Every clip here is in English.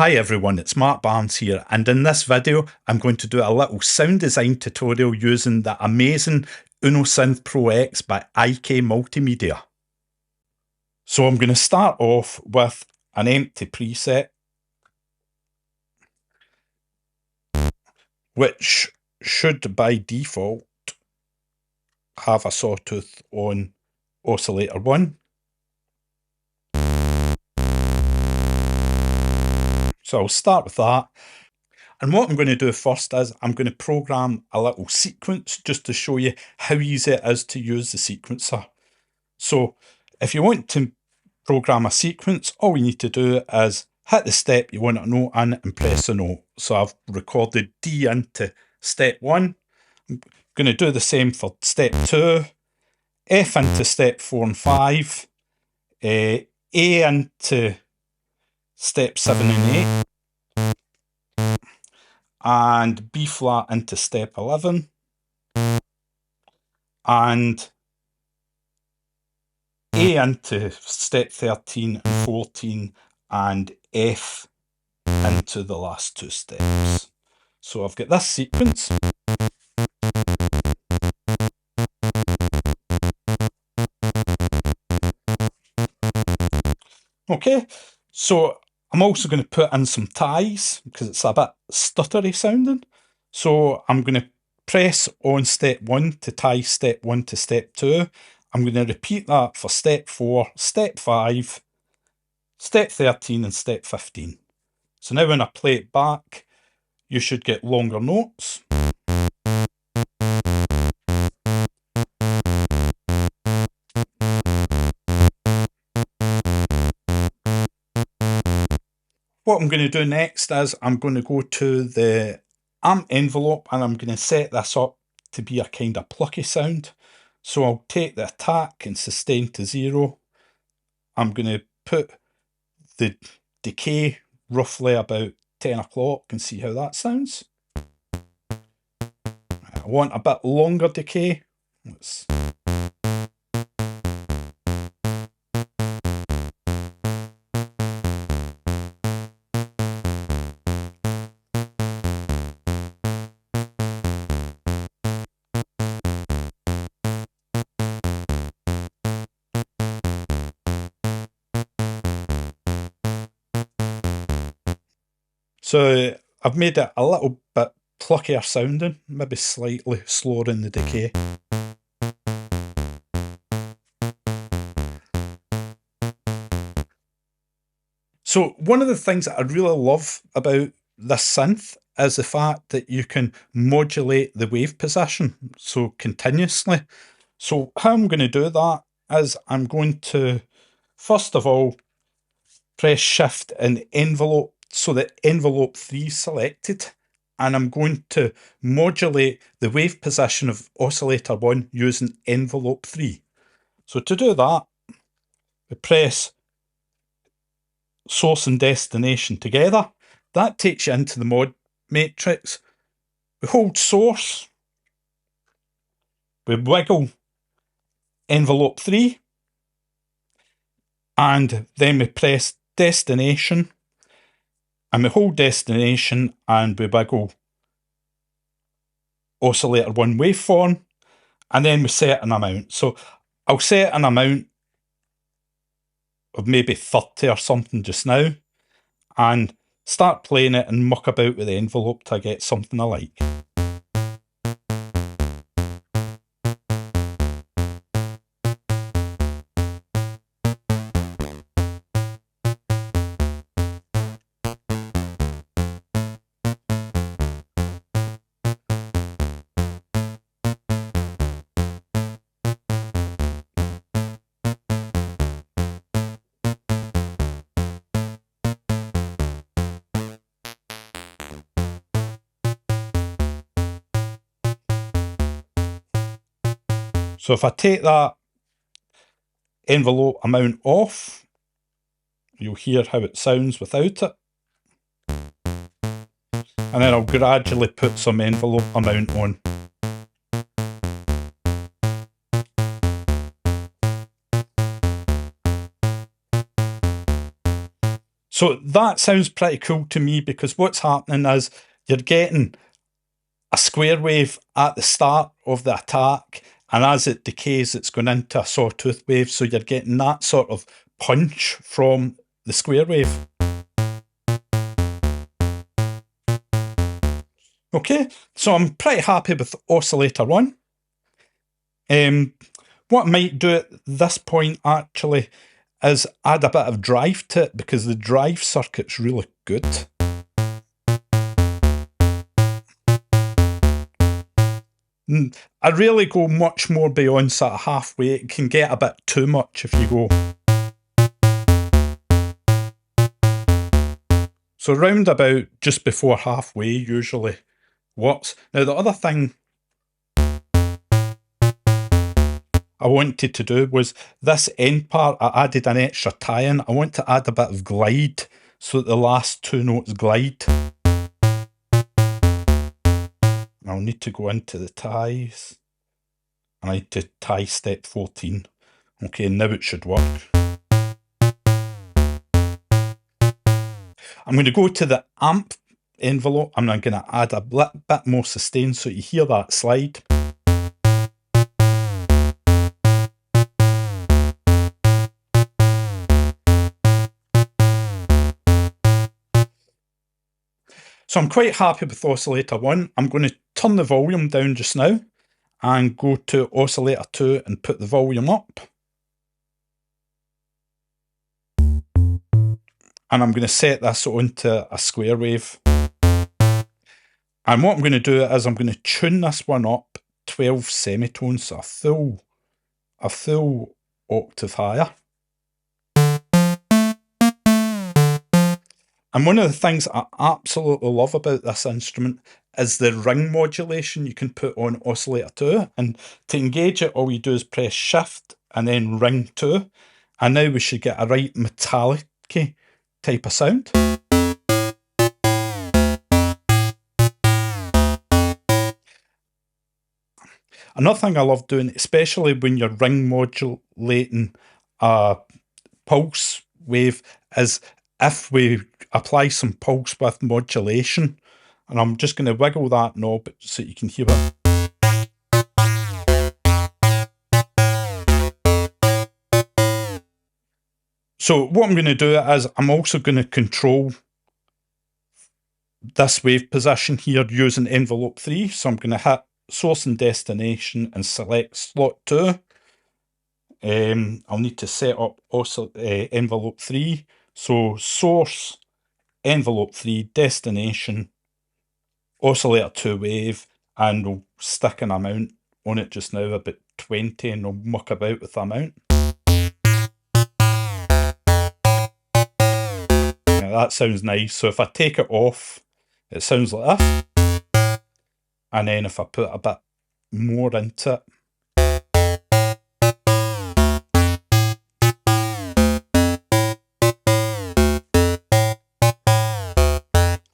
Hi everyone, it's Mark Barnes here, and in this video I'm going to do a little sound design tutorial using the amazing Synth Pro X by IK Multimedia. So I'm going to start off with an empty preset, which should by default have a sawtooth on Oscillator 1. So I'll start with that. And what I'm going to do first is I'm going to program a little sequence just to show you how easy it is to use the sequencer. So if you want to program a sequence, all you need to do is hit the step you want a note in and press a note. So I've recorded D into step 1. I'm going to do the same for step 2, F into step 4 and 5, A into step 7 and 8, and B flat into step 11, and A into step 13 and 14, and F into the last two steps. So I've got this sequence. Okay, so I'm also going to put in some ties because it's a bit stuttery sounding. So I'm going to press on step 1 to tie step 1 to step 2. I'm going to repeat that for step 4, step 5, step 13 and step 15. So now when I play it back, you should get longer notes. What I'm going to do next is I'm going to go to the amp envelope and I'm going to set this up to be a kind of plucky sound. So I'll take the attack and sustain to 0. I'm going to put the decay roughly about 10 o'clock and see how that sounds. I want a bit longer decay. So I've made it a little bit pluckier sounding, maybe slightly slower in the decay. So one of the things that I really love about this synth is the fact that you can modulate the wave position so continuously. So how I'm going to do that is I'm going to first of all press shift and envelope so that envelope 3 is selected, and I'm going to modulate the wave position of oscillator 1 using envelope 3. So to do that, we press source and destination together. That takes you into the mod matrix. We hold source, we wiggle envelope 3, and then we press destination, and we hold destination and we wiggle oscillator 1 waveform, and then we set an amount. So I'll set an amount of maybe 30 or something just now, and start playing it and muck about with the envelope till I get something I like. So if I take that envelope amount off, you'll hear how it sounds without it. And then I'll gradually put some envelope amount on. So that sounds pretty cool to me, because what's happening is you're getting a square wave at the start of the attack, and as it decays, it's going into a sawtooth wave. So you're getting that sort of punch from the square wave. Okay, so I'm pretty happy with Oscillator 1. What I might do at this point actually is add a bit of drive to it, because the drive circuit's really good. I really go much more beyond sort of halfway. It can get a bit too much if you go. So round about just before halfway usually works. Now the other thing I wanted to do was this end part, I added an extra tie-in. I want to add a bit of glide so that the last two notes glide. I'll need to go into the ties. I need to tie step 14. Okay, now it should work. I'm going to go to the amp envelope. I'm going to add a bit more sustain so you hear that slide. So I'm quite happy with Oscillator 1. I'm going to turn the volume down just now and go to Oscillator 2 and put the volume up. And I'm going to set this onto a square wave. And what I'm going to do is I'm going to tune this one up 12 semitones, so a full octave higher. And one of the things I absolutely love about this instrument is the ring modulation you can put on Oscillator 2. And to engage it, all you do is press Shift and then ring 2. And now we should get a right metallic-y type of sound. Another thing I love doing, especially when you're ring modulating a pulse wave, is if we apply some pulse width modulation. And I'm just going to wiggle that knob so you can hear it. So what I'm going to do is I'm also going to control this wave position here using envelope 3. So I'm going to hit source and destination and select slot 2. I'll need to set up also envelope 3. So source, envelope 3, destination, Oscillator 2 wave, and we'll stick an amount on it just now, about 20, and we'll muck about with the amount. Now that sounds nice. So if I take it off, it sounds like this. And then if I put a bit more into it,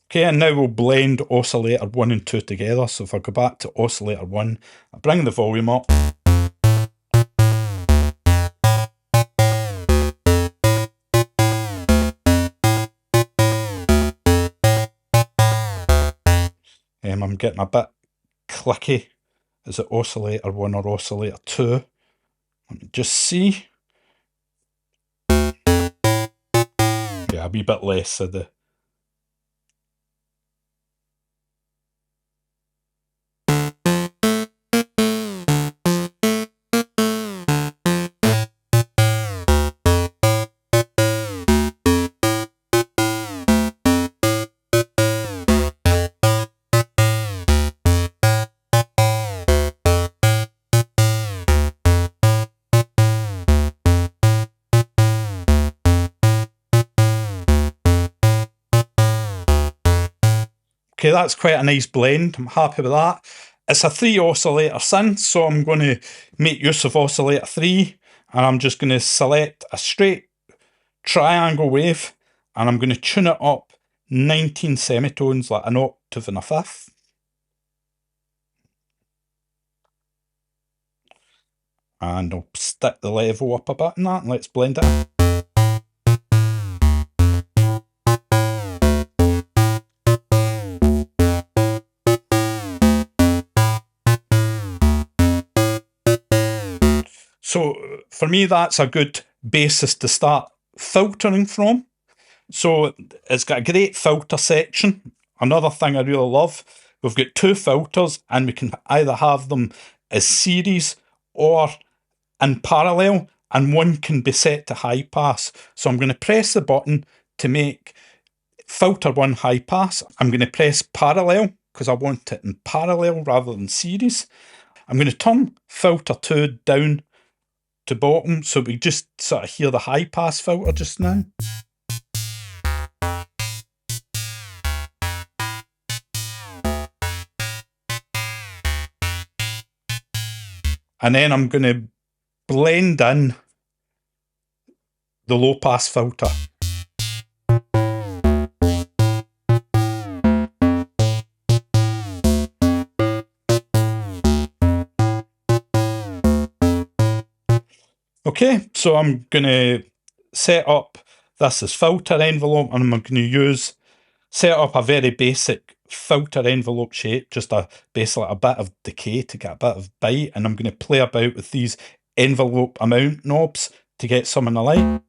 okay, and now we'll blend Oscillator 1 and 2 together. So if I go back to Oscillator 1, I bring the volume up. I'm getting a bit clicky. Is it Oscillator 1 or Oscillator 2? Let me just see. Yeah, a wee bit less of the... Okay, that's quite a nice blend. I'm happy with that. It's a 3 oscillator synth, so I'm going to make use of Oscillator 3, and I'm just going to select a straight triangle wave, and I'm going to tune it up 19 semitones, like an octave and a fifth. And I'll stick the level up a bit in that, and let's blend it in. So for me, that's a good basis to start filtering from. So it's got a great filter section. Another thing I really love, we've got two filters and we can either have them as series or in parallel, and one can be set to high pass. So I'm going to press the button to make filter 1 high pass. I'm going to press parallel because I want it in parallel rather than series. I'm going to turn filter 2 down to bottom so we just sort of hear the high pass filter just now. And then I'm going to blend in the low pass filter. Okay, so I'm going to set up this as filter envelope, and I'm going to set up a very basic filter envelope shape, just basically a bit of decay to get a bit of bite, and I'm going to play about with these envelope amount knobs to get some in the light.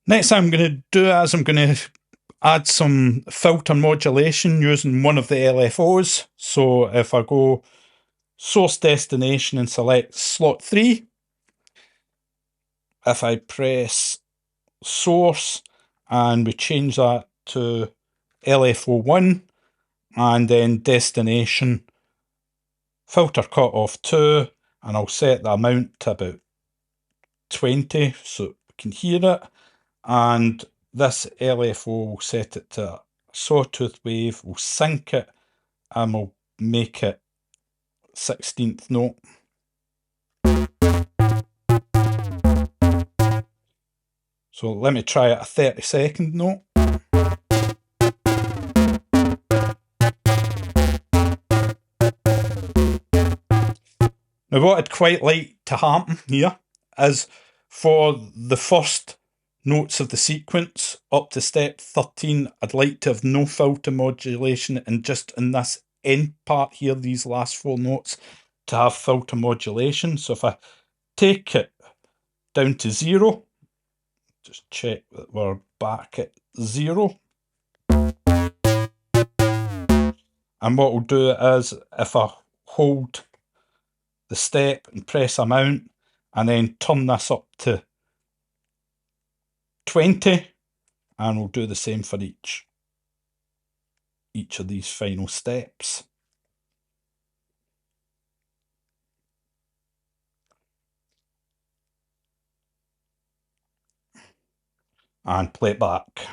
Next thing I'm going to do is I'm going to add some filter modulation using one of the LFOs. So if I go source destination and select slot 3, if I press source and we change that to LFO1 and then destination filter cutoff 2, and I'll set the amount to about 20 so we can hear it. And this LFO will set it to a sawtooth wave, we'll sync it, and we'll make it 16th note. So let me try it a 32nd note. Now what I'd quite like to happen here is for the first notes of the sequence up to step 13, I'd like to have no filter modulation, and just in this end part here, these last 4 notes, to have filter modulation. So if I take it down to 0, just check that we're back at 0. And what we'll do is if I hold the step and press amount and then turn this up to 20, and we'll do the same for each of these final steps. And play it back.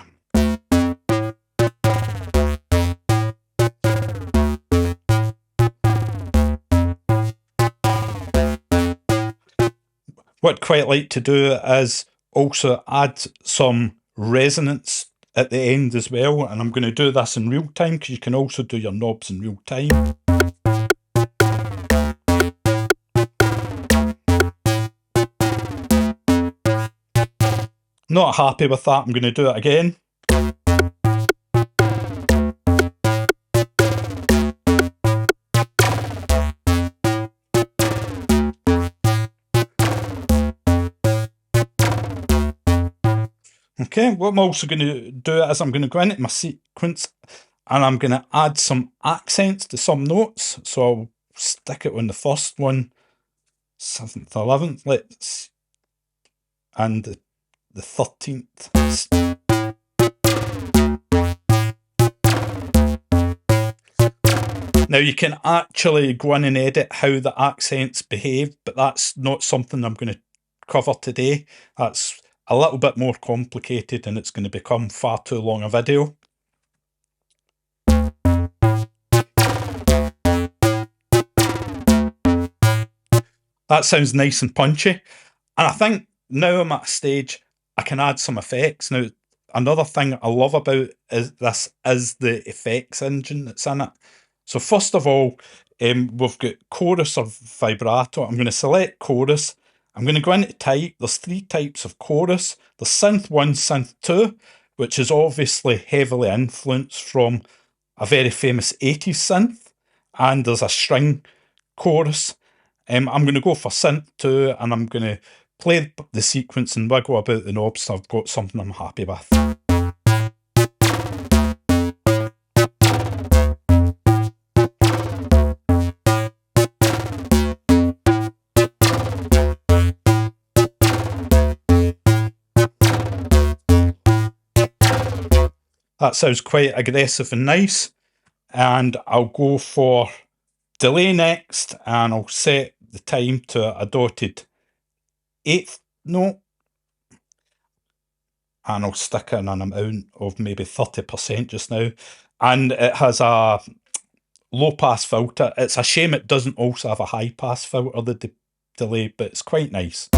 What I'd quite like to do is also add some resonance at the end as well, and I'm going to do this in real time because you can also do your knobs in real time. Not happy with that, I'm going to do it again. Okay, what I'm also going to do is I'm going to go into my sequence and I'm going to add some accents to some notes. So I'll stick it on the first one, 7th, 11th, and the 13th. Now you can actually go in and edit how the accents behave, but that's not something I'm going to cover today. That's a little bit more complicated and it's going to become far too long a video. That sounds nice and punchy. And I think now I'm at a stage I can add some effects. Now, another thing I love about this is the effects engine that's in it. So first of all, we've got chorus or vibrato. I'm going to select chorus. I'm going to go into type. There's 3 types of chorus. There's synth 1, synth 2, which is obviously heavily influenced from a very famous 80s synth. And there's a string chorus. I'm going to go for synth 2, and I'm going to play the sequence and wiggle about the knobs so I've got something I'm happy with. That sounds quite aggressive and nice. And I'll go for delay next, and I'll set the time to a dotted 8th note. And I'll stick in an amount of maybe 30% just now. And it has a low pass filter. It's a shame it doesn't also have a high pass filter, the delay, but it's quite nice.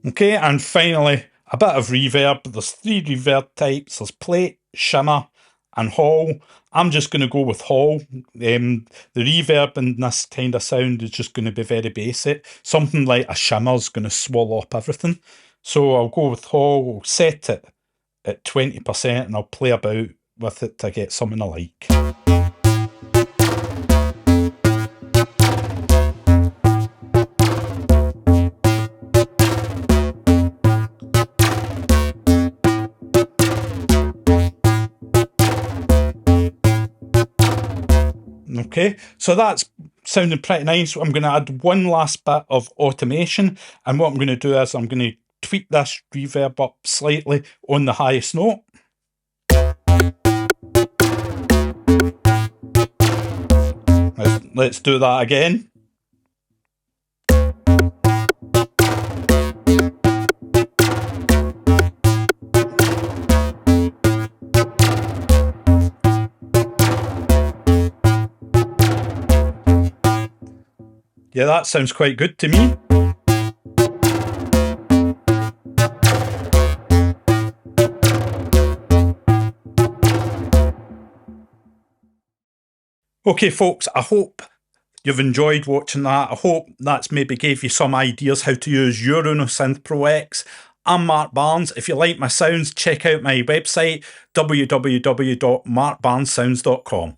Okay, and finally, a bit of reverb. There's 3 reverb types. There's plate, shimmer, and hall. I'm just going to go with hall. The reverb in this kind of sound is just going to be very basic. Something like a shimmer's going to swallow up everything. So I'll go with hall, I'll set it at 20%, and I'll play about with it to get something I like. Okay, so that's sounding pretty nice. I'm going to add one last bit of automation, and what I'm going to do is I'm going to tweak this reverb up slightly on the highest note. Let's do that again. Yeah, that sounds quite good to me. Okay, folks, I hope you've enjoyed watching that. I hope that's maybe gave you some ideas how to use your Uno Synth Pro X. I'm Mark Barnes. If you like my sounds, check out my website, www.markbarnessounds.com.